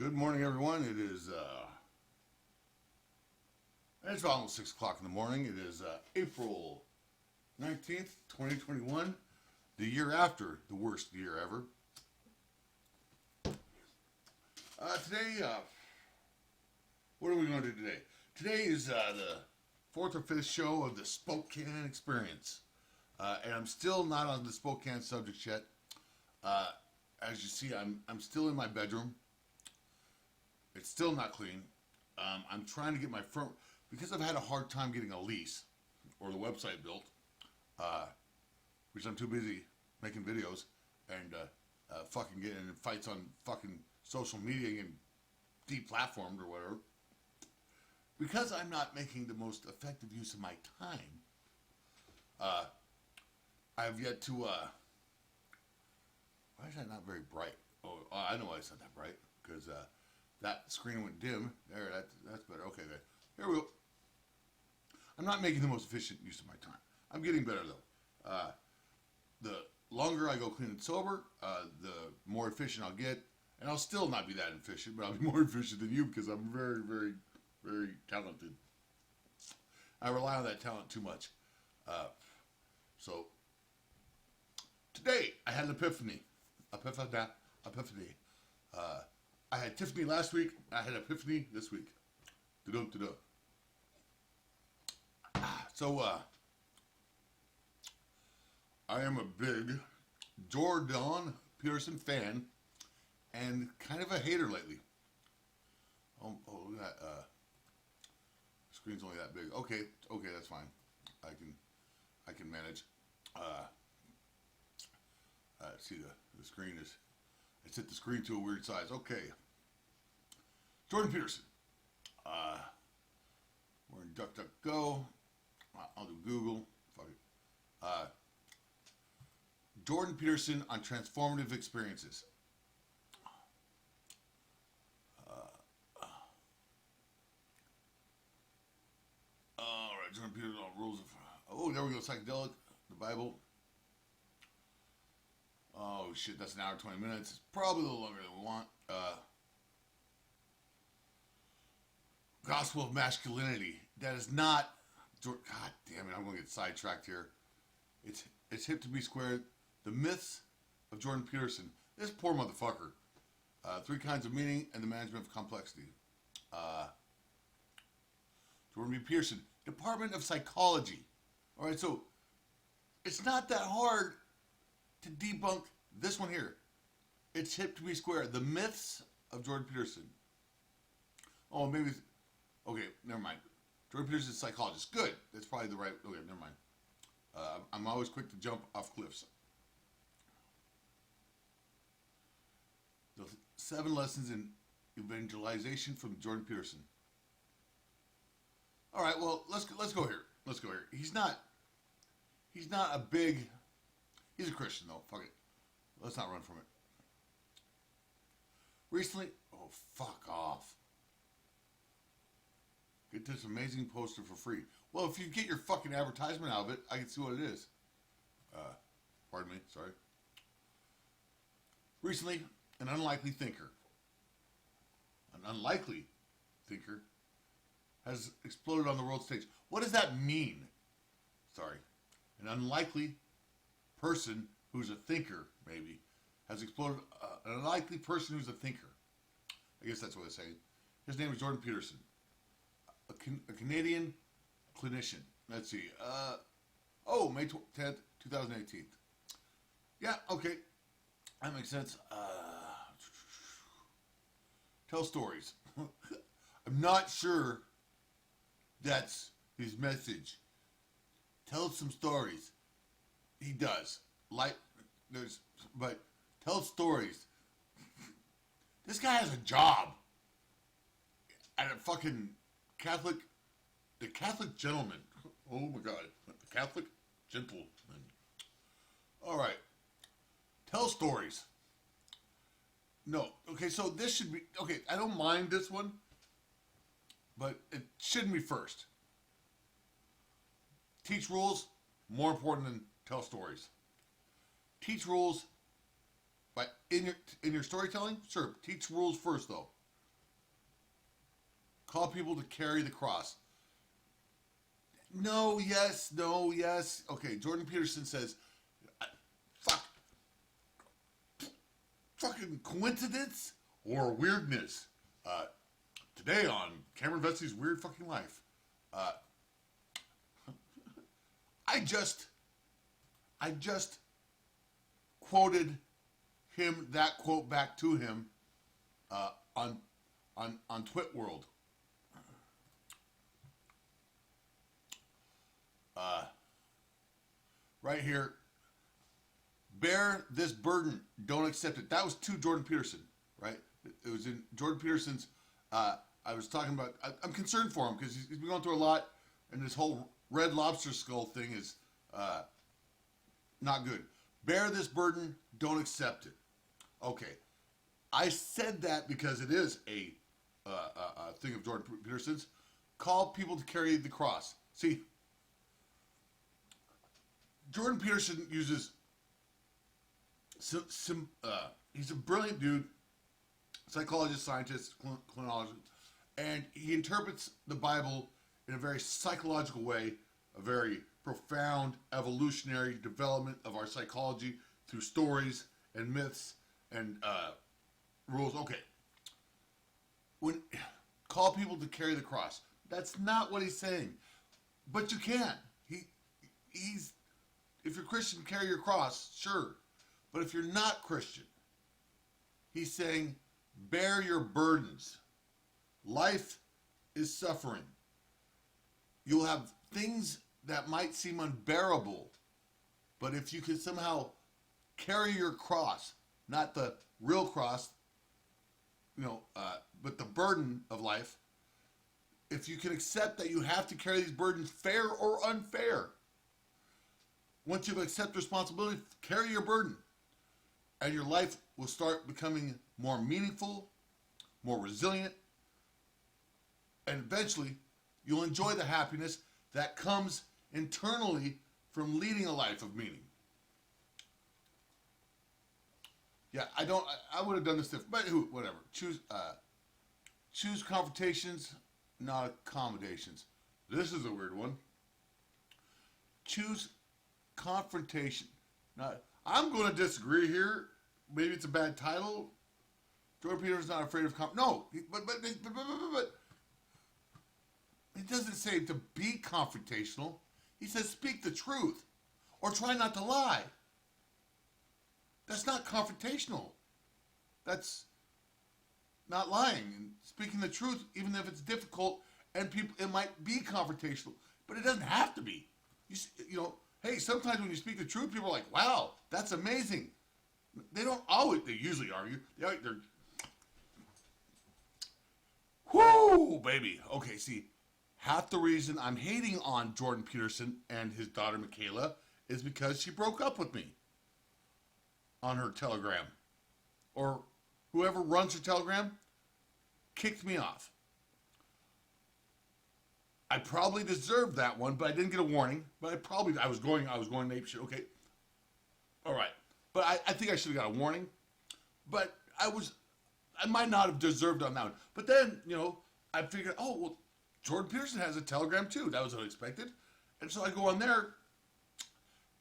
Good morning, everyone. It's almost 6 o'clock in the morning. It is April 19th, 2021, the year after the worst year ever. Today, what are we going to do today? Today is the fourth or fifth show of the Spokane experience. And I'm still not on the Spokane subject yet. As you see, I'm still in my bedroom. It's still not clean. I'm trying to get my firm, because I've had a hard time getting a lease or the website built, which I'm too busy making videos and fucking getting in fights on fucking social media and deplatformed or whatever. Because I'm not making the most effective use of my time, I have yet to, why is that not very bright? Oh, I know why it's not that bright, because that screen went dim. There, that's better. Okay, good. Here we go. I'm not making the most efficient use of my time. I'm getting better, though. The longer I go clean and sober, the more efficient I'll get. And I'll still not be that efficient, but I'll be more efficient than you because I'm very, very, very talented. I rely on that talent too much. So, today, I had an epiphany. Epiphany. I had Tiffany last week. I had Epiphany this week. So, I am a big Jordan Peterson fan and kind of a hater lately. Oh, look at that. Screen's only that big. Okay, that's fine. I can manage. See, the screen is, I set the screen to a weird size. Okay. Jordan Peterson. We're in DuckDuckGo. I'll do Google. Fuck it. Jordan Peterson on transformative experiences. Alright, Jordan Peterson on rules of... Oh, there we go. Psychedelic. The Bible. Oh, shit. That's an hour, 20 minutes. It's probably a little longer than we want. Gospel of Masculinity. That is not... God damn it, I'm going to get sidetracked here. It's hip to be squared. The myths of Jordan Peterson. This poor motherfucker. 3 kinds of meaning and the management of complexity. Jordan B. Peterson. Department of Psychology. Alright, so it's not that hard to debunk this one here. It's hip to be squared. The myths of Jordan Peterson. Oh, maybe... Okay, never mind. Jordan Peterson's a psychologist. Good. That's probably the right... Okay, never mind. I'm always quick to jump off cliffs. The 7 lessons in evangelization from Jordan Peterson. All right, well, let's go here. He's not a big... He's a Christian, though. Fuck it. Let's not run from it. Recently... Oh, fuck off. Get this amazing poster for free. Well, if you get your fucking advertisement out of it, I can see what it is. Pardon me, sorry. Recently, an unlikely thinker has exploded on the world stage. What does that mean? Sorry. An unlikely person who's a thinker, maybe, has exploded. An unlikely person who's a thinker. I guess that's what they're saying. His name is Jordan Peterson. A Canadian clinician. Let's see. May 10th, 2018. Yeah, okay. That makes sense. Tell stories. I'm not sure that's his message. Tell some stories. He does. But tell stories. This guy has a job at a fucking the Catholic gentleman. Oh my God. The Catholic gentleman. All right. Tell stories. No. Okay, so this should be... Okay, I don't mind this one, but it shouldn't be first. Teach rules, more important than tell stories. Teach rules in your storytelling. Sure, teach rules first, though. Call people to carry the cross. No, yes, no, yes. Okay, Jordan Peterson says, fuck, fucking coincidence or weirdness. Today on Cameron Vesey's Weird Fucking Life. I just quoted him, that quote back to him on Twit World. Right here. Bear this burden. Don't accept it. That was to Jordan Peterson, right? It was in Jordan Peterson's. I was talking about. I'm concerned for him because he's been going through a lot, and this whole red lobster skull thing is not good. Bear this burden. Don't accept it. Okay, I said that because it is a thing of Jordan Peterson's. Call people to carry the cross. See, Jordan Peterson uses he's a brilliant dude, psychologist, scientist, clinologist, and he interprets the Bible in a very psychological way, a very profound evolutionary development of our psychology through stories and myths and rules. Okay, when call people to carry the cross, that's not what he's saying, but you can. He's if you're Christian, carry your cross, sure. But if you're not Christian, he's saying, bear your burdens. Life is suffering. You'll have things that might seem unbearable, but if you can somehow carry your cross, not the real cross, but the burden of life, if you can accept that you have to carry these burdens, fair or unfair, once you accept responsibility, carry your burden. And your life will start becoming more meaningful, more resilient, and eventually you'll enjoy the happiness that comes internally from leading a life of meaning. Yeah, I would have done this different, but whatever. Choose confrontations, not accommodations. This is a weird one. Choose confrontation. Now, I'm going to disagree here. Maybe it's a bad title. Jordan Peterson's not afraid of no, but it doesn't say to be confrontational. He says speak the truth or try not to lie. That's not confrontational. That's not lying and speaking the truth, even if it's difficult and it might be confrontational, but it doesn't have to be. Hey, sometimes when you speak the truth, people are like, wow, that's amazing. They don't always, they usually argue. They're whoo, baby. Okay, see, half the reason I'm hating on Jordan Peterson and his daughter Michaela is because she broke up with me on her Telegram. Or whoever runs her Telegram kicked me off. I probably deserved that one, but I didn't get a warning. But I was going ape shit. Okay, all right. But I think I should have got a warning. But I might not have deserved on that one. But then I figured, oh well, Jordan Peterson has a Telegram too. That was unexpected. And so I go on there,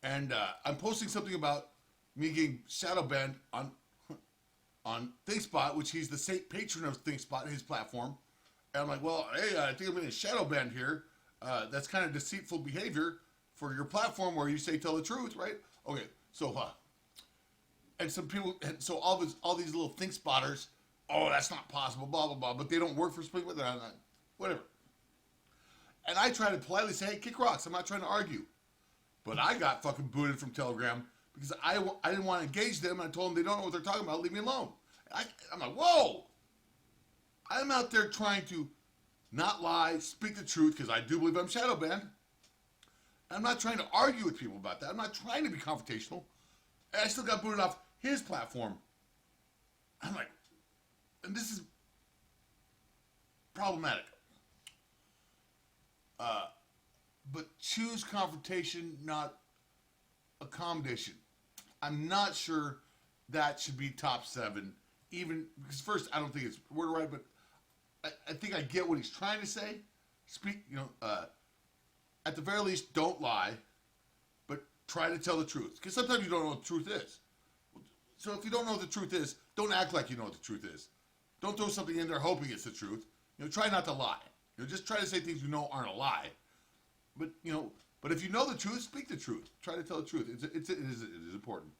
and I'm posting something about me getting shadow banned on ThinkSpot, which he's the state patron of ThinkSpot, his platform. And I'm like, well, hey, I think I'm getting shadow banned here. That's kind of deceitful behavior for your platform where you say tell the truth, right? Okay, so and some people, so all these little think spotters, oh, that's not possible, blah blah blah, but they don't work for Spokane, whatever. And I try to politely say, hey, kick rocks. I'm not trying to argue, but I got fucking booted from Telegram because I didn't want to engage them. And I told them they don't know what they're talking about. Leave me alone. I'm like, whoa. I'm out there trying to not lie, speak the truth, because I do believe I'm shadow banned. I'm not trying to argue with people about that. I'm not trying to be confrontational. And I still got booted off his platform. I'm like, and this is problematic. But choose confrontation, not accommodation. I'm not sure that should be top 7. Even because first, I don't think it's word right, but I think I get what he's trying to say. Speak, at the very least, don't lie, but try to tell the truth. Because sometimes you don't know what the truth is. So if you don't know what the truth is, don't act like you know what the truth is. Don't throw something in there hoping it's the truth. Try not to lie. Just try to say things you know aren't a lie. But but if you know the truth, speak the truth. Try to tell the truth. It is important.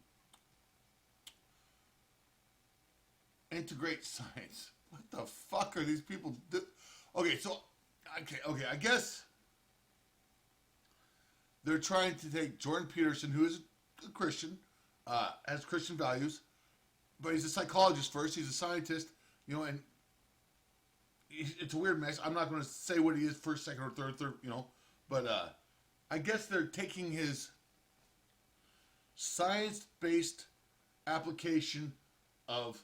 Integrate science. What the fuck are these people do? Okay, I guess they're trying to take Jordan Peterson, who is a Christian, has Christian values, but he's a psychologist first. He's a scientist, and it's a weird mess. I'm not going to say what he is first, second, or third, but I guess they're taking his science-based application of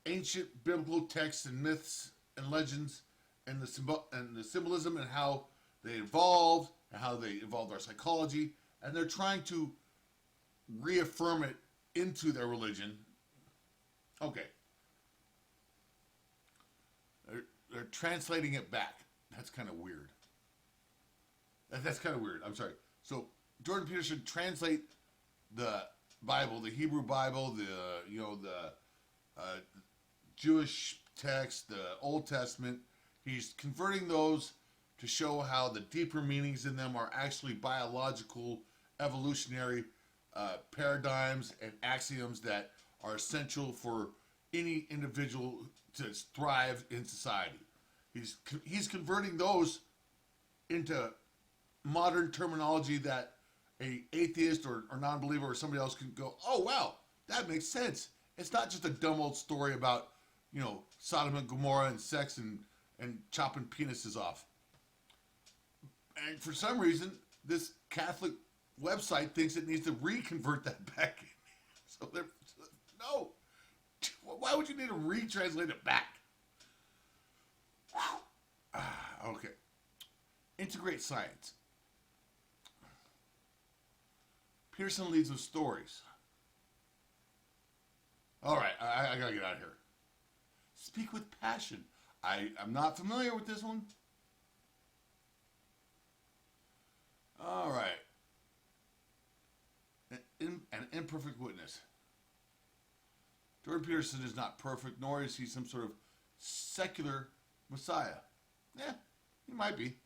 ancient biblical texts and myths and legends and the symbolism and how they evolved and how they evolved our psychology, and they're trying to reaffirm it into their religion. Okay. They're translating it back. That's kind of weird. That's kind of weird. I'm sorry. So Jordan Peterson translate the Bible, the Hebrew Bible, the Jewish text, the Old Testament. He's converting those to show how the deeper meanings in them are actually biological, evolutionary paradigms and axioms that are essential for any individual to thrive in society. He's converting those into modern terminology that a atheist or non-believer or somebody else can go, oh wow, that makes sense. It's not just a dumb old story about Sodom and Gomorrah and sex and chopping penises off. And for some reason, this Catholic website thinks it needs to reconvert that back. So no. Why would you need to retranslate it back? Okay. Integrate science. Pearson leads with stories. All right, I gotta get out of here. Speak with passion. I'm not familiar with this one. All right. An imperfect witness. Jordan Peterson is not perfect, nor is he some sort of secular messiah. Yeah, he might be.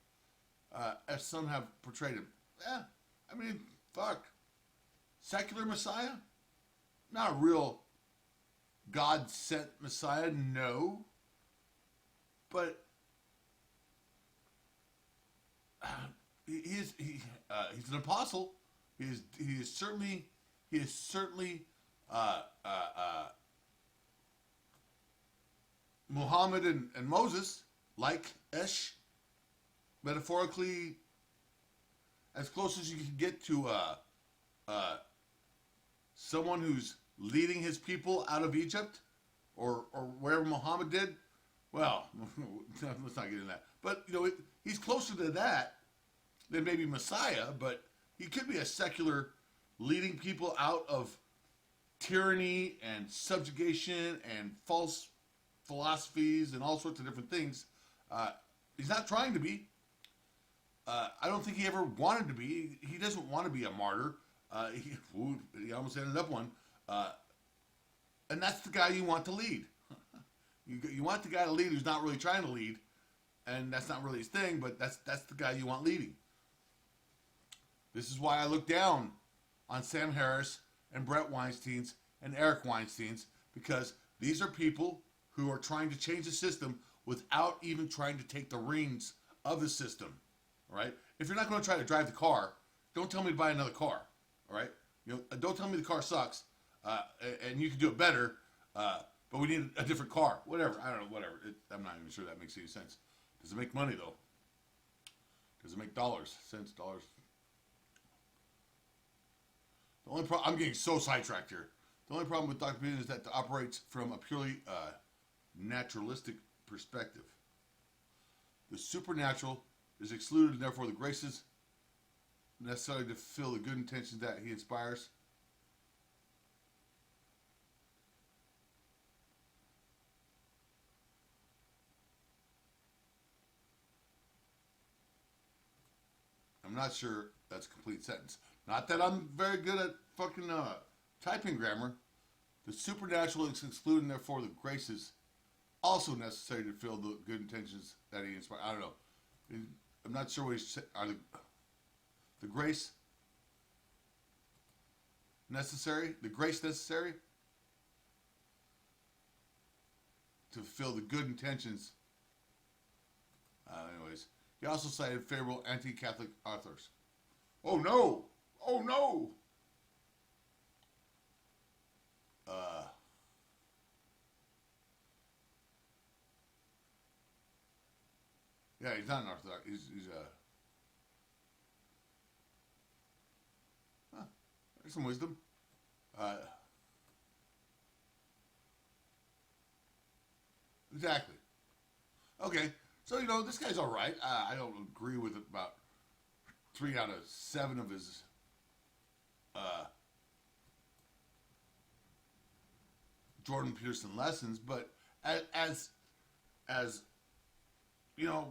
As some have portrayed him. Yeah, I mean, fuck. Secular messiah? Not a real God-sent messiah, no. But he's an apostle. He is certainly Muhammad and Moses, like Esh, metaphorically, as close as you can get to someone who's leading his people out of Egypt, or wherever Muhammad did. Well, let's not get into that. But he's closer to that than maybe Messiah. But he could be a secular, leading people out of tyranny and subjugation and false philosophies and all sorts of different things. He's not trying to be. I don't think he ever wanted to be. He doesn't want to be a martyr. He almost ended up one. And that's the guy you want to lead. You want the guy to lead who's not really trying to lead, and that's not really his thing, but that's the guy you want leading. This is why I look down on Sam Harris and Brett Weinstein's and Eric Weinstein's, because these are people who are trying to change the system without even trying to take the reins of the system. All right? If you're not going to try to drive the car, don't tell me to buy another car. All right? Don't tell me the car sucks, and you can do it better. But we need a different car. Whatever. I don't know. Whatever. I'm not even sure that makes any sense. Does it make money, though? Does it make dollars? Cents? Dollars? The only problem... I'm getting so sidetracked here. The only problem with Dr. Peterson is that it operates from a purely naturalistic perspective. The supernatural is excluded, and therefore the graces necessary to fulfill the good intentions that he inspires not sure that's a complete sentence. Not that I'm very good at fucking typing grammar. The supernatural is excluded, and therefore the grace is also necessary to fulfill the good intentions that he inspired. I don't know. I'm not sure what he's saying. Are the grace necessary? The grace necessary to fulfill the good intentions. Anyways, he also cited favorable anti-Catholic authors. Oh no! Oh no! Yeah, he's not an Orthodox. He's there's some wisdom. Exactly. Okay, so this guy's all right. I don't agree with about 3 out of 7 of his Jordan Peterson lessons, but as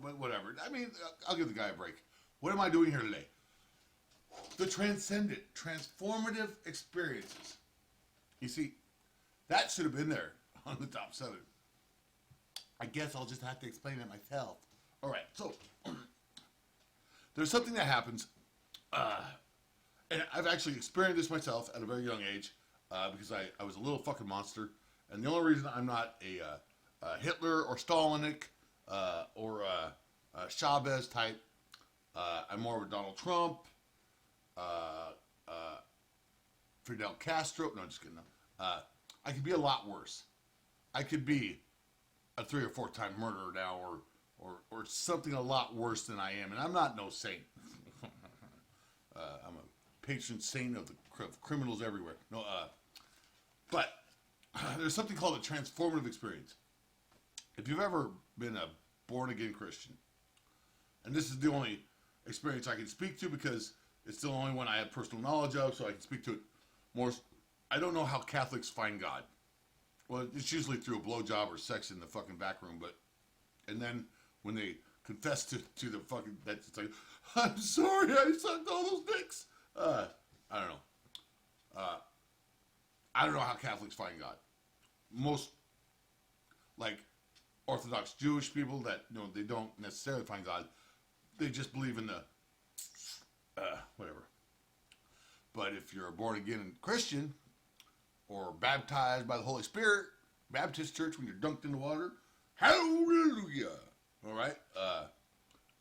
but whatever. I mean, I'll give the guy a break. What am I doing here today? The transcendent, transformative experiences. You see, that should have been there on the top 7. I guess I'll just have to explain it myself. All right, so there's something that happens, and I've actually experienced this myself at a very young age, because I was a little fucking monster, and the only reason I'm not a Hitler or Stalinic or Chavez type, I'm more of a Donald Trump, Fidel Castro. No, just kidding. I could be a lot worse. I could be a 3 or 4 time murderer now, or something a lot worse than I am, and I'm not no saint. I'm a patron saint of criminals everywhere. No, but there's something called a transformative experience. If you've ever been a born again Christian, and this is the only experience I can speak to because it's the only one I have personal knowledge of, so I can speak to it more. I don't know how Catholics find God. Well, it's usually through a blowjob or sex in the fucking back room, and then when they confess to the fucking, it's like, I'm sorry, I sucked all those dicks. I don't know. I don't know how Catholics find God. Most, like, Orthodox Jewish people that, they don't necessarily find God. They just believe in the, whatever. But if you're a born-again Christian, or baptized by the Holy Spirit, Baptist church when you're dunked in the water, hallelujah! All right?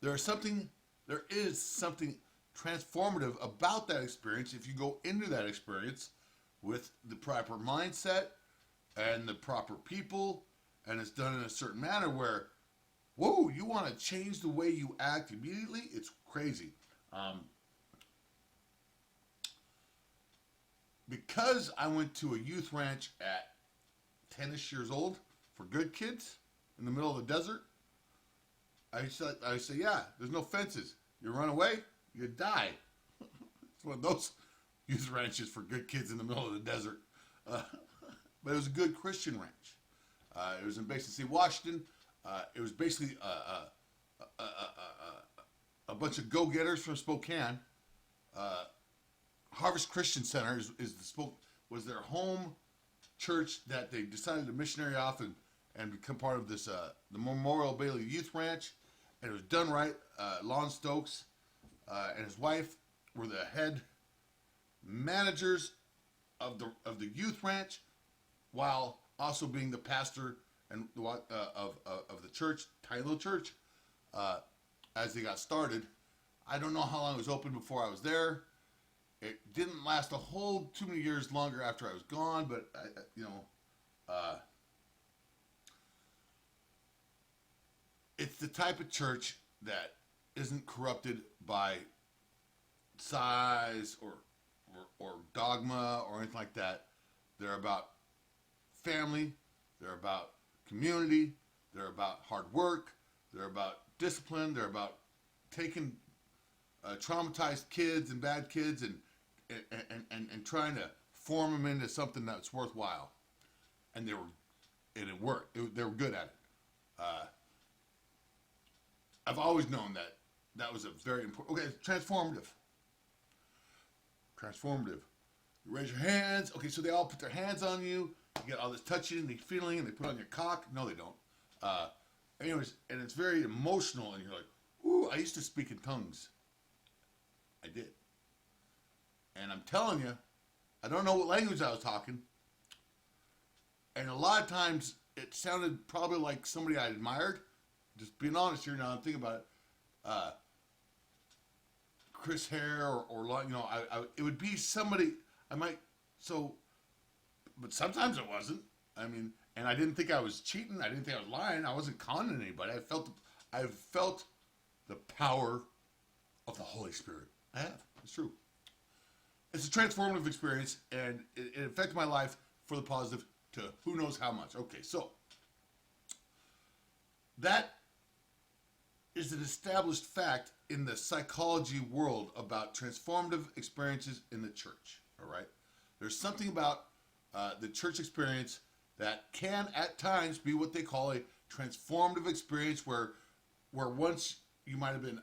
There is something transformative about that experience if you go into that experience with the proper mindset and the proper people, and it's done in a certain manner where, whoa, you want to change the way you act immediately? It's crazy. Because I went to a youth ranch at 10-ish years old for good kids in the middle of the desert, I say, yeah, there's no fences. You run away, you die. It's one of those youth ranches for good kids in the middle of the desert. But it was a good Christian ranch. It was in Basin City, Washington. It was basically a bunch of go-getters from Spokane. Harvest Christian Center was their home church that they decided to missionary off and become part of this the Memorial Bailey Youth Ranch, and it was done right. Lon Stokes and his wife were the head managers of the youth ranch, while also being the pastor and of the church, tiny little church, as they got started. I don't know how long it was open before I was there. It didn't last a whole too many years longer after I was gone, but it's the type of church that isn't corrupted by size or dogma or anything like that. They're about family. They're about community. They're about hard work. They're about discipline. They're about taking traumatized kids and bad kids and trying to form them into something that's worthwhile. And it worked. They were good at it. I've always known that that was a very important. Okay, transformative. Transformative. You raise your hands. Okay, so they all put their hands on you. You get all this touching and feeling, and they put it on your cock. No, they don't. Anyways, and it's very emotional, and you're like, ooh, I used to speak in tongues. I did. And I'm telling you, I don't know what language I was talking. And a lot of times, it sounded probably like somebody I admired. Just being honest here now, I'm thinking about it. Chris Hare or you know, it would be somebody I might, so, but sometimes it wasn't. I mean, and I didn't think I was cheating. I didn't think I was lying. I wasn't conning anybody. I felt the power of the Holy Spirit. I have. It's true. It's a transformative experience, and it affected my life for the positive to who knows how much. Okay, so that is an established fact in the psychology world about transformative experiences in the church. All right, there's something about the church experience that can at times be what they call a transformative experience, where once you might have been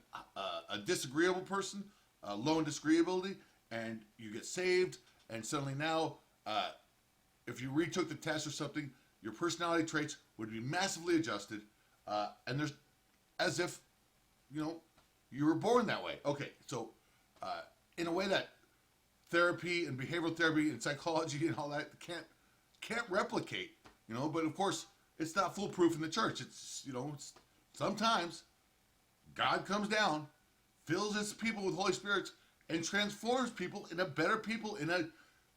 a disagreeable person, low in disagreeability, and you get saved, and suddenly now, if you retook the test or something, your personality traits would be massively adjusted, and there's as if, you know, you were born that way. Okay, so in a way that therapy and behavioral therapy and psychology and all that can't replicate, you know. But of course, it's not foolproof in the church. It's, you know, it's, sometimes God comes down, fills his people with Holy Spirits, and transforms people into better people in a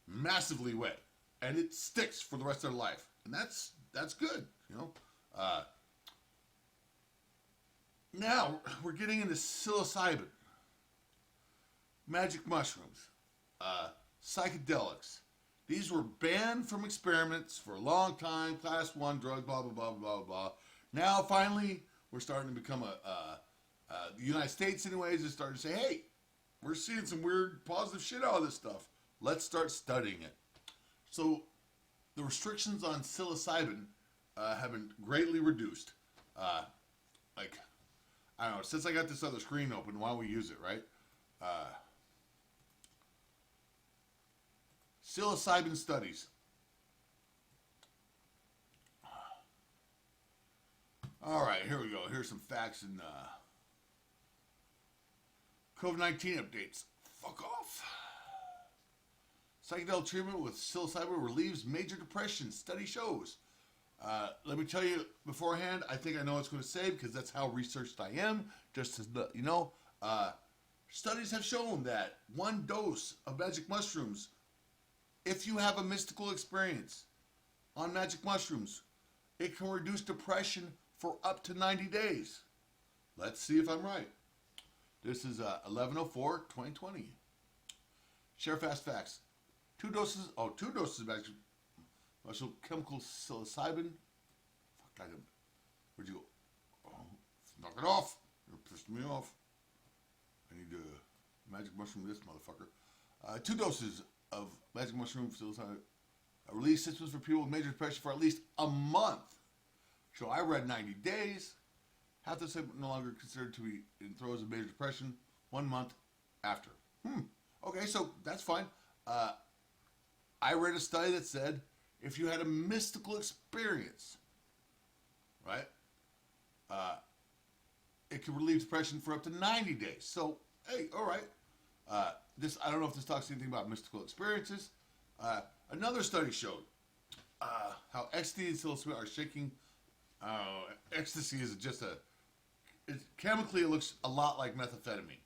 massively way, and it sticks for the rest of their life, and that's good, you know. Now we're getting into psilocybin, magic mushrooms, psychedelics. These were banned from experiments for a long time. Class 1 drug, blah blah blah blah blah. Now finally, we're starting to become the United States, anyways, is starting to say, hey, we're seeing some weird positive shit out of this stuff. Let's start studying it. So the restrictions on psilocybin have been greatly reduced. Like, I don't know, since I got this other screen open, why don't we use it, right? Psilocybin studies. All right, here we go. Here's some facts and COVID-19 updates. Fuck off. Psychedelic treatment with psilocybin relieves major depression, study shows. Let me tell you beforehand, I think I know what it's going to say because that's how researched I am. Just to, you know, studies have shown that one dose of magic mushrooms, if you have a mystical experience on magic mushrooms, it can reduce depression for up to 90 days. Let's see if I'm right. This is 11/04/2020. Share fast facts. Two doses of magic mushroom chemical psilocybin. Fuck, where'd you go? Oh, knock it off. You're pissing me off. I need to magic mushroom this motherfucker. 2 doses of magic mushroom psilocybin release symptoms for people with major depression for at least a month. So I read 90 days. Half the symptoms no longer considered to be in throes of major depression 1 month after. Okay, so that's fine. I read a study that said if you had a mystical experience, right, it can relieve depression for up to 90 days. So, hey, all right. I don't know if this talks anything about mystical experiences. Another study showed how ecstasy and psilocybin are shaking. Ecstasy is just chemically it looks a lot like methamphetamine.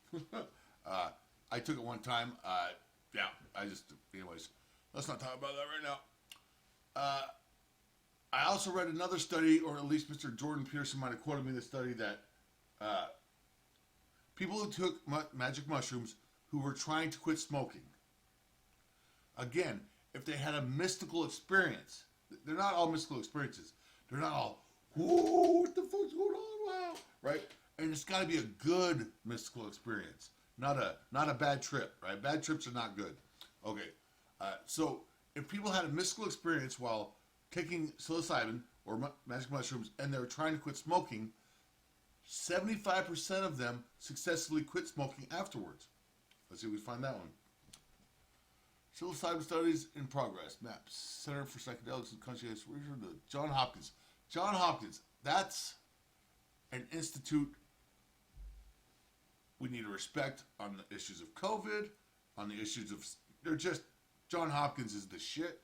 I took it one time. Anyways, let's not talk about that right now. I also read another study, or at least Mr. Jordan Peterson might have quoted me the study, that people who took magic mushrooms who were trying to quit smoking, again, if they had a mystical experience, they're not all mystical experiences. They're not all, whoa, what the fuck's going on? Wow, right? And it's got to be a good mystical experience, not a bad trip, right? Bad trips are not good. Okay, so if people had a mystical experience while taking psilocybin or magic mushrooms and they were trying to quit smoking, 75% of them successfully quit smoking afterwards. Let's see if we find that one. Psilocybin studies in progress. MAPS, Center for Psychedelics and Conscious Research. John Hopkins. John Hopkins. That's an institute we need to respect on the issues of COVID, on the issues of... They're just... John Hopkins is the shit.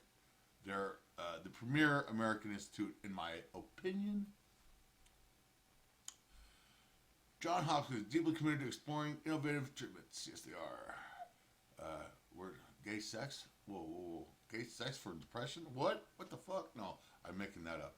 They're the premier American institute, in my opinion. John Hopkins is deeply committed to exploring innovative treatments. Yes, they are. Word, gay sex? Whoa. Gay sex for depression? What? What the fuck? No, I'm making that up.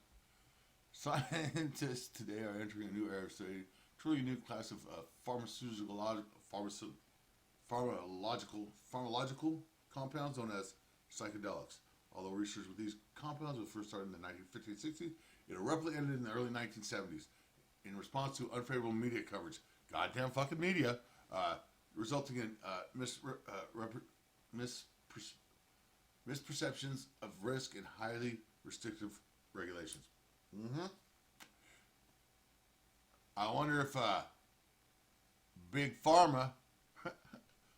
Scientists today are entering a new era of study, truly new class of pharmacological compounds known as psychedelics. Although research with these compounds was first started in the 1950s and 60s, it abruptly ended in the early 1970s in response to unfavorable media coverage. Goddamn fucking media, resulting in misperceptions of risk and highly restrictive regulations. I wonder if Big Pharma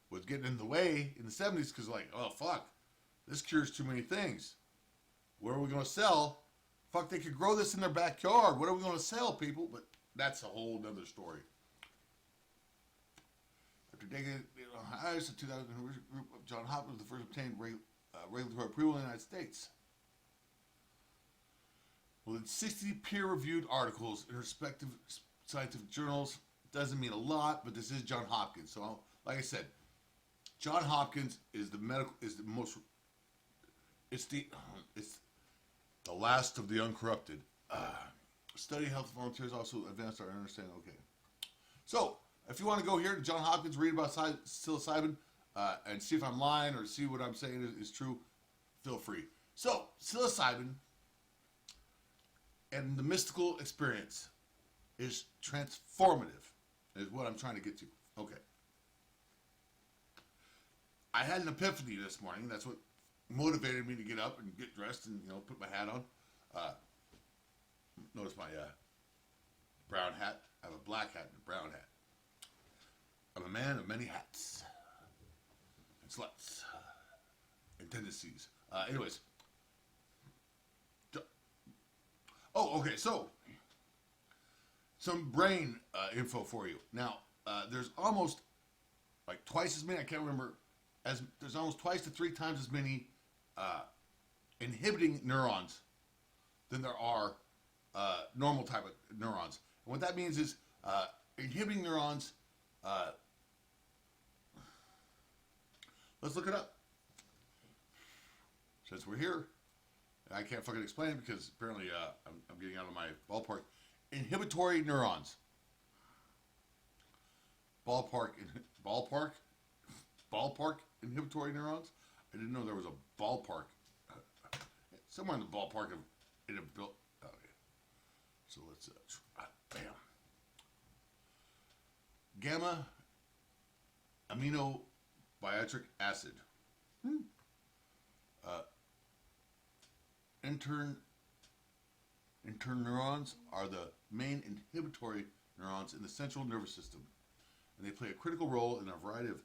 was getting in the way in the 70s because, like, oh, fuck, this cures too many things. What are we going to sell? Fuck, they could grow this in their backyard. What are we going to sell, people? But that's a whole other story. After decades, highest of 2000 group of John Hopkins was the first obtained regulatory approval in the United States. Well, in 60 peer-reviewed articles in respective scientific journals, doesn't mean a lot, but this is John Hopkins. So, like I said, John Hopkins is the last of the uncorrupted. Study health volunteers also advanced our understanding. Okay. So, if you want to go here to John Hopkins, read about psilocybin, and see if I'm lying or see what I'm saying is true, feel free. So, psilocybin and the mystical experience is transformative, is what I'm trying to get to. Okay. I had an epiphany this morning. That's what motivated me to get up and get dressed and, put my hat on. Notice my brown hat. I have a black hat and a brown hat. I'm a man of many hats and sluts and tendencies. Anyways. Oh, okay. So, some brain info for you. Now, there's almost like twice as many. I can't remember. There's almost twice to three times as many inhibiting neurons than there are normal type of neurons. And what that means is inhibiting neurons. Let's look it up. Since we're here, I can't fucking explain it because apparently I'm getting out of my ballpark. Inhibitory neurons. Ballpark inhibitory neurons. I didn't know there was a ballpark. Somewhere in the ballpark of it have built. Okay. So let's bam. Gamma aminobutyric acid. Interneurons are the main inhibitory neurons in the central nervous system, and they play a critical role in a variety of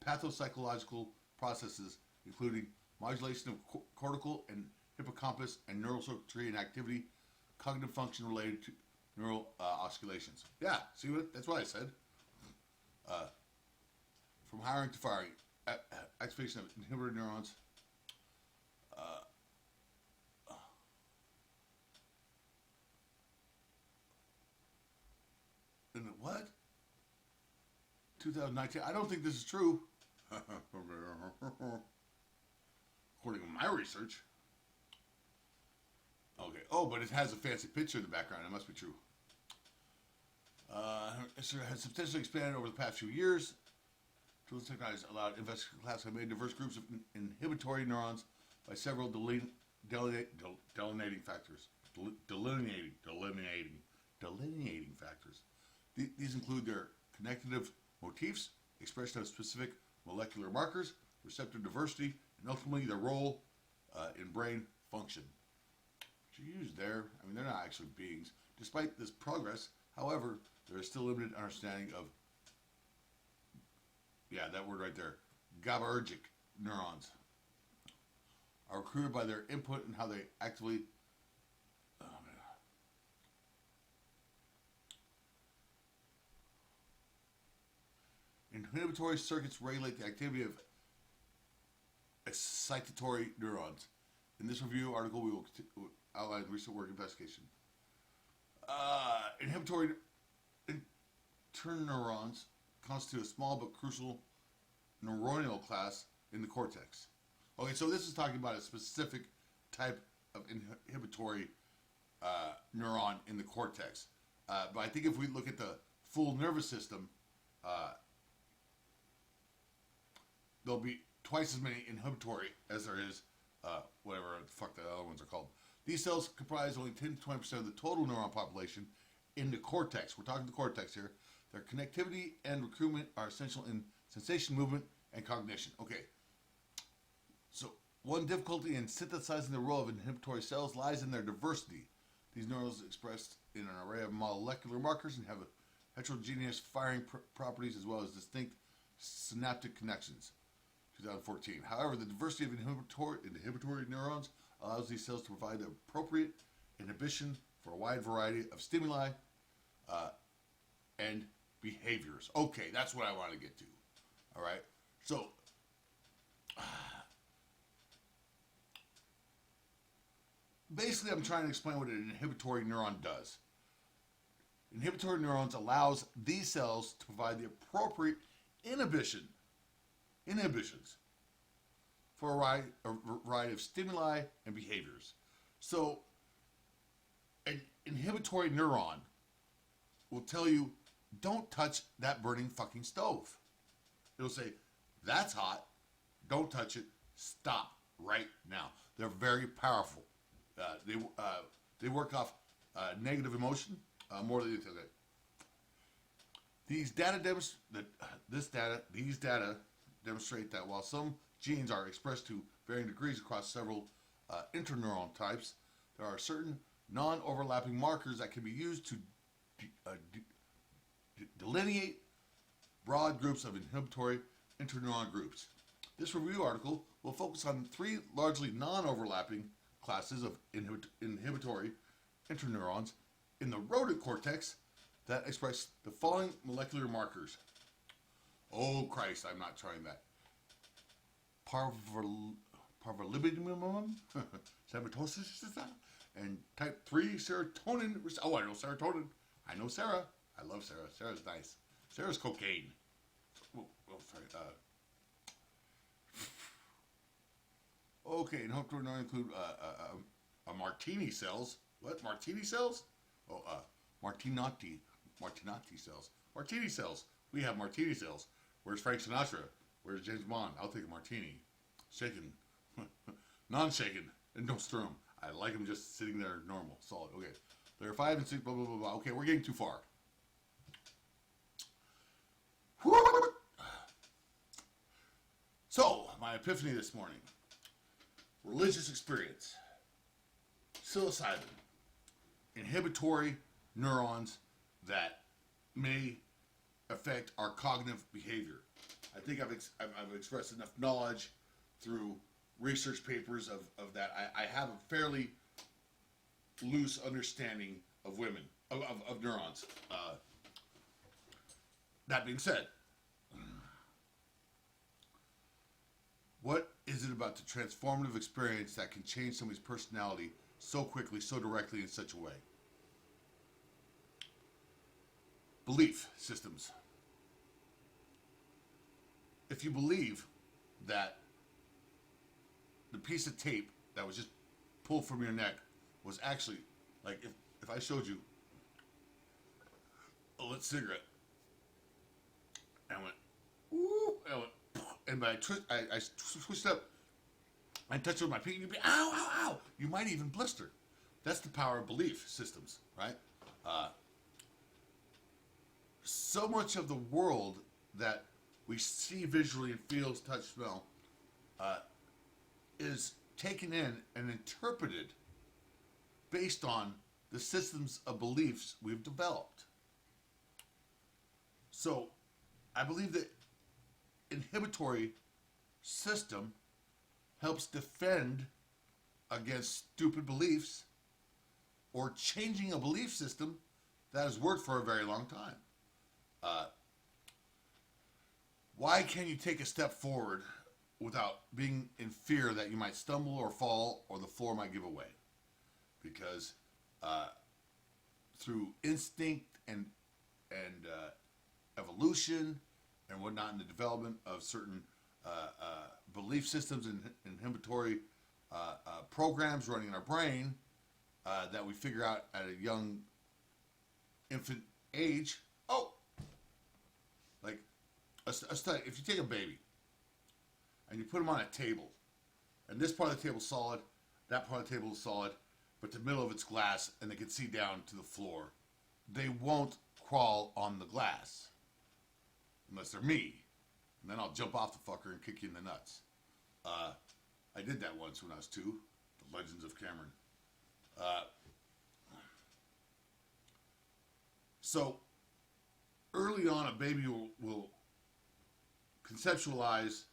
pathopsychological processes, including modulation of cortical and hippocampus and neural circuitry and activity, cognitive function related to neural oscillations. Yeah, see what? That's what I said. From hiring to firing, activation of inhibitor neurons. And what? 2019. I don't think this is true. According to my research. Okay. Oh, but it has a fancy picture in the background. It must be true. It has substantially expanded over the past few years. Tools and technologies allowed investigators to classify diverse groups of inhibitory neurons by several delineating factors. Delineating factors. These include their connective motifs, expression of specific molecular markers, receptor diversity, and ultimately their role in brain function. What you use there, I mean, they're not actually beings. Despite this progress, however, there is still limited understanding of, that word right there, GABAergic neurons are recruited by their input and how they actively, inhibitory circuits regulate the activity of excitatory neurons. In this review article, we will outline recent work investigation. Inhibitory interneurons constitute a small but crucial neuronal class in the cortex. Okay, so this is talking about a specific type of inhibitory neuron in the cortex. But I think if we look at the full nervous system, there'll be twice as many inhibitory as there is whatever the fuck the other ones are called. These cells comprise only 10 to 20% of the total neuron population in the cortex. We're talking the cortex here. Their connectivity and recruitment are essential in sensation, movement, and cognition. Okay. So one difficulty in synthesizing the role of inhibitory cells lies in their diversity. These neurons expressed in an array of molecular markers and have heterogeneous firing properties as well as distinct synaptic connections. 2014. However, the diversity of inhibitory neurons allows these cells to provide the appropriate inhibition for a wide variety of stimuli and behaviors. Okay, that's what I want to get to. All right. So, basically, I'm trying to explain what an inhibitory neuron does. Inhibitory neurons allows these cells to provide the appropriate inhibitions for a variety of stimuli and behaviors. So, an inhibitory neuron will tell you, don't touch that burning fucking stove. It'll say, that's hot, don't touch it, stop right now. They're very powerful. They work off negative emotion more than anything. These data demonstrate that while some genes are expressed to varying degrees across several interneuron types, there are certain non-overlapping markers that can be used to delineate broad groups of inhibitory interneuron groups. This review article will focus on 3 largely non-overlapping classes of inhibitory interneurons in the rodent cortex that express the following molecular markers. Oh Christ, I'm not trying that. Parvalibidinum, sematosis, and type 3 serotonin. Oh, I know serotonin. I know Sarah. I love Sarah. Sarah's nice. Sarah's cocaine. Sorry. Okay, and hope to include martini cells. What? Martini cells? Oh, Martinati cells. Martini cells. We have martini cells. Where's Frank Sinatra? Where's James Bond? I'll take a martini. Shaken. Non-shaken. And don't stir them. I like them just sitting there normal, solid. Okay. There are 5 and 6, blah, blah, blah, blah. Okay, we're getting too far. So, my epiphany this morning. Religious experience. Psilocybin. Inhibitory neurons that may affect our cognitive behavior. I think I've expressed enough knowledge through research papers of that. I have a fairly loose understanding of women, of neurons. That being said, what is it about the transformative experience that can change somebody's personality so quickly, so directly, in such a way? Belief systems. If you believe that the piece of tape that was just pulled from your neck was actually, like, if I showed you a lit cigarette and I went, ooh, and I switched up and touched it with my pinky, you'd be, ow, ow, ow. You might even blister. That's the power of belief systems, right? So much of the world that we see visually and feel, touch, smell, is taken in and interpreted based on the systems of beliefs we've developed. So I believe that inhibitory system helps defend against stupid beliefs or changing a belief system that has worked for a very long time. Why can you take a step forward without being in fear that you might stumble or fall or the floor might give away? Because through instinct and evolution and whatnot in the development of certain belief systems and inhibitory programs running in our brain that we figure out at a young infant age. Oh, like a study. If you take a baby and you put them on a table, and this part of the table is solid, that part of the table is solid, but the middle of it's glass, and they can see down to the floor, they won't crawl on the glass unless they're me, and then I'll jump off the fucker and kick you in the nuts. I did that once when I was 2. The Legends of Cameron. So early on, a baby will conceptualize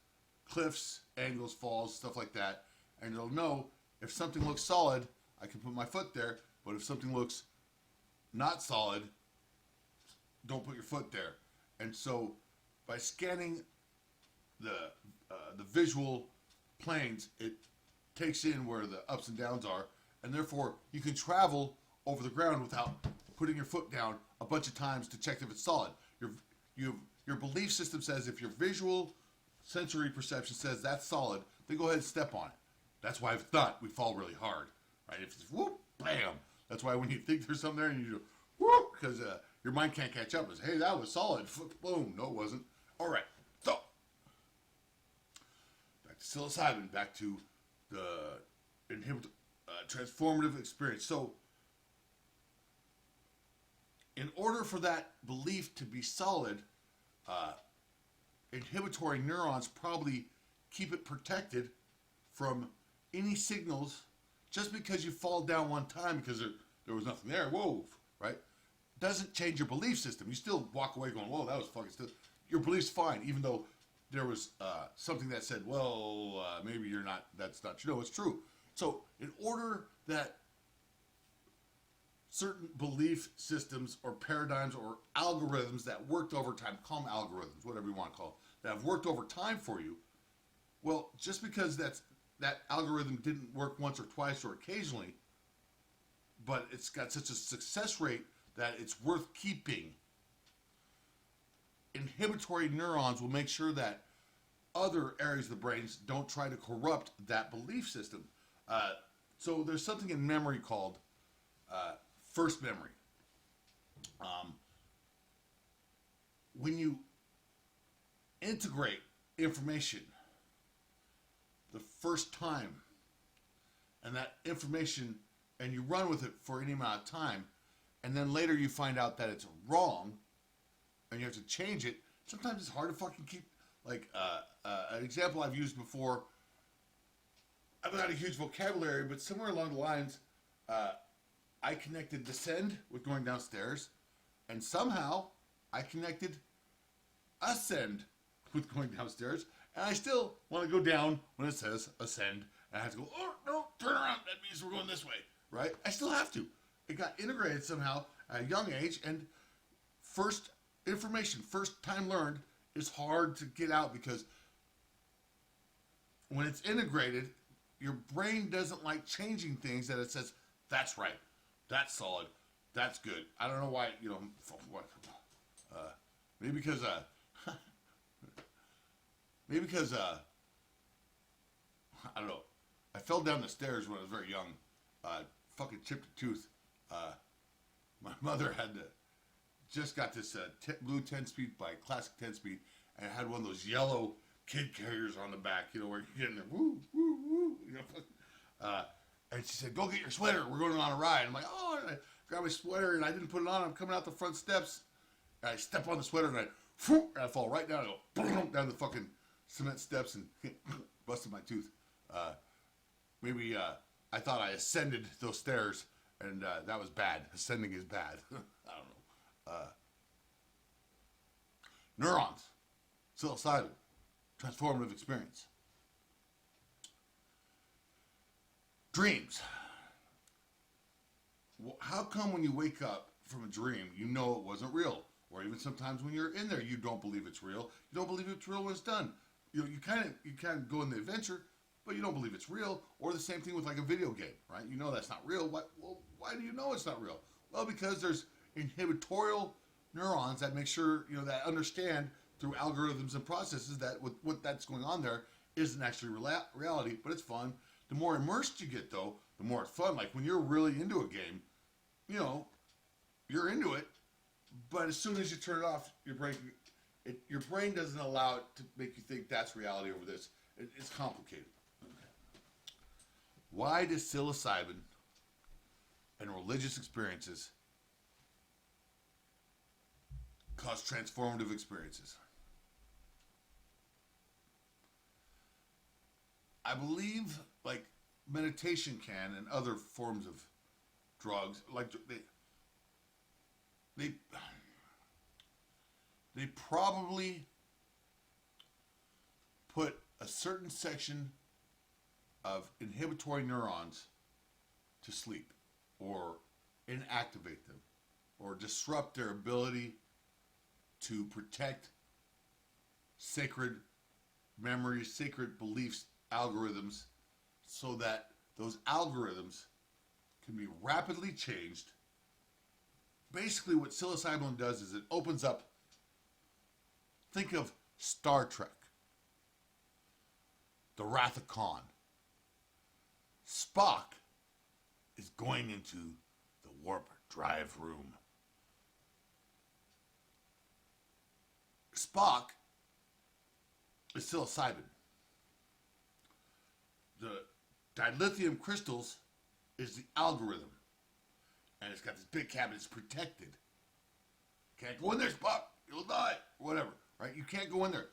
cliffs, angles, falls, stuff like that, and it'll know if something looks solid, I can put my foot there, but if something looks not solid, don't put your foot there. And so by scanning the visual planes, it takes in where the ups and downs are, and therefore you can over the ground without putting your foot down a bunch of times to check if it's solid. Your belief system says if your visual sensory perception says that's solid, then go ahead and step on it. That's why if not, we fall really hard, right? If it's whoop, bam. That's why when you think there's something there and you do whoop, because your mind can't catch up. It's, hey, that was solid. Boom. No, it wasn't. All right. So back to psilocybin. Back to the transformative experience. So in order for that belief to be solid, inhibitory neurons probably keep it protected from any signals. Just because you fall down one time because there was nothing there, whoa, right? Doesn't change your belief system. You still walk away going, whoa, that was fucking still. Your belief's fine, even though there was something that said, well, maybe you're not, that's not true. No, it's true. So in order that certain belief systems or paradigms or algorithms that worked over time, call them algorithms, whatever you want to call them, that have worked over time for you, well, just because that algorithm didn't work once or twice or occasionally, but it's got such a success rate that it's worth keeping. Inhibitory neurons will make sure that other areas of the brains don't try to corrupt that belief system. So there's something in memory called first memory. When you integrate information the first time, and that information, and you run with it for any amount of time, and then later you find out that it's wrong, and you have to change it, sometimes it's hard to fucking keep, like, an example I've used before, I've got a huge vocabulary, but somewhere along the lines, I connected descend with going downstairs, and somehow I connected ascend with going downstairs, and I still want to go down when it says ascend, and I have to go, oh, no, turn around, that means we're going this way, right? I still have to. It got integrated somehow at a young age, and first information, first time learned, is hard to get out because when it's integrated, your brain doesn't like changing things that it says, that's right, that's solid, that's good. I don't know why, what, maybe because I don't know. I fell down the stairs when I was very young. Fucking chipped a tooth. My mother just got this blue 10-speed bike, classic 10-speed, and it had one of those yellow kid carriers on the back, where you get in there, woo, woo, woo, and she said, go get your sweater, we're going on a ride. I'm like, oh, and I grabbed my sweater, and I didn't put it on. I'm coming out the front steps, and I step on the sweater, and I fall right down, and go boom, down the fucking cement steps, and busted my tooth. Maybe I thought I ascended those stairs, And that was bad. Ascending is bad. I don't know. Neurons, psilocybin, transformative experience. Dreams. How come when you wake up from a dream, you know it wasn't real? Or even sometimes when you're in there, you don't believe it's real. You don't believe it's real when it's done. You kind of go in the adventure, but you don't believe it's real. Or the same thing with like a video game, right? You know that's not real. Why do you know it's not real? Well, because there's inhibitorial neurons that make sure, that understand through algorithms and processes that what that's going on there isn't actually reality, but it's fun. The more immersed you get, though, the more it's fun. Like when you're really into a game, you're into it, but as soon as you turn it off, your brain doesn't allow it to make you think that's reality over this. It's complicated. Why does psilocybin and religious experiences cause transformative experiences? I believe, like meditation can and other forms of drugs, like they probably put a certain section of inhibitory neurons to sleep, or inactivate them, or disrupt their ability to protect sacred memories, sacred beliefs, algorithms, so that those algorithms can be rapidly changed. Basically, what psilocybin does is it opens up. Think of Star Trek, the Wrath of Khan. Spock is going into the warp drive room. Spock is psilocybin. The dilithium crystals is the algorithm. And it's got this big cabinet. It's protected. Can't go in there, Spock. You'll die. Whatever. Right? You can't go in there.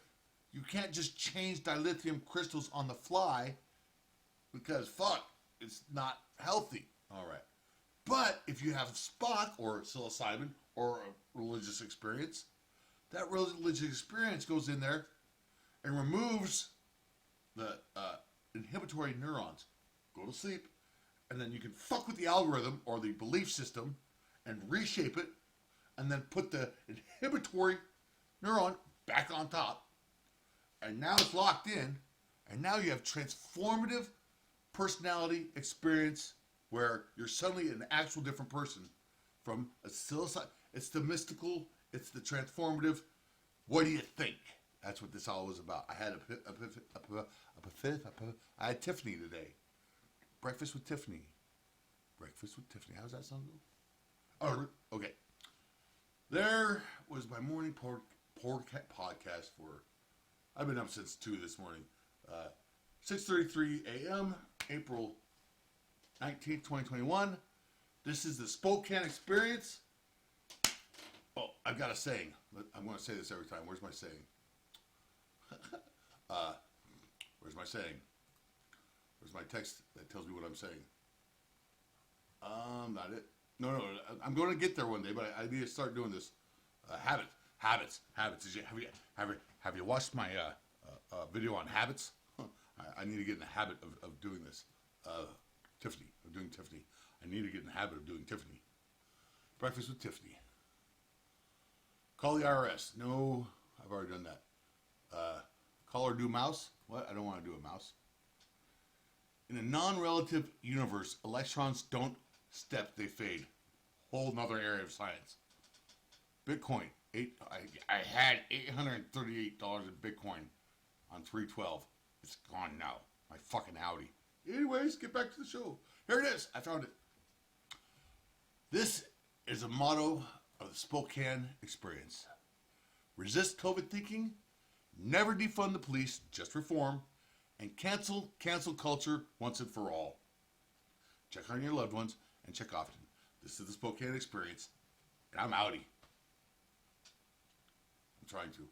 You can't just change dilithium crystals on the fly because, it's not healthy. All right. But if you have Spock or psilocybin or a religious experience, that religious experience goes in there and removes the inhibitory neurons. Go to sleep. And then you can fuck with the algorithm or the belief system and reshape it and then put the inhibitory neuron back on top. And now it's locked in. And now you have transformative personality experience where you're suddenly an actual different person from a psilocybin. It's the mystical. It's the transformative. What do you think? That's what this all was about. I had I had Tiffany today. Breakfast with Tiffany. Breakfast with Tiffany. How's that song go? Oh, okay. There was my morning podcast for, I've been up since 2 this morning. 6:33 a.m., April 19th, 2021. This is the Spokane experience. Oh, I've got a saying. I'm going to say this every time. Where's my saying? Where's my saying? Where's my text that tells me what I'm saying? Not it. No. I'm going to get there one day, but I need to start doing this. Habits. Have you watched my video on habits? I need to get in the habit of doing this. Tiffany. I need to get in the habit of doing Tiffany. Breakfast with Tiffany. Call the IRS. No, I've already done that. Call or do mouse. What? I don't want to do a mouse. In a non-relative universe, electrons don't step, they fade. Whole nother area of science. Bitcoin. I had $838 in Bitcoin on 3/12. It's gone now. My fucking Audi. Anyways, get back to the show. Here it is. I found it. This is a motto of the Spokane experience. Resist COVID thinking. Never defund the police. Just reform. And cancel culture once and for all. Check on your loved ones and check often. This is the Spokane experience. And I'm outie. I'm trying to.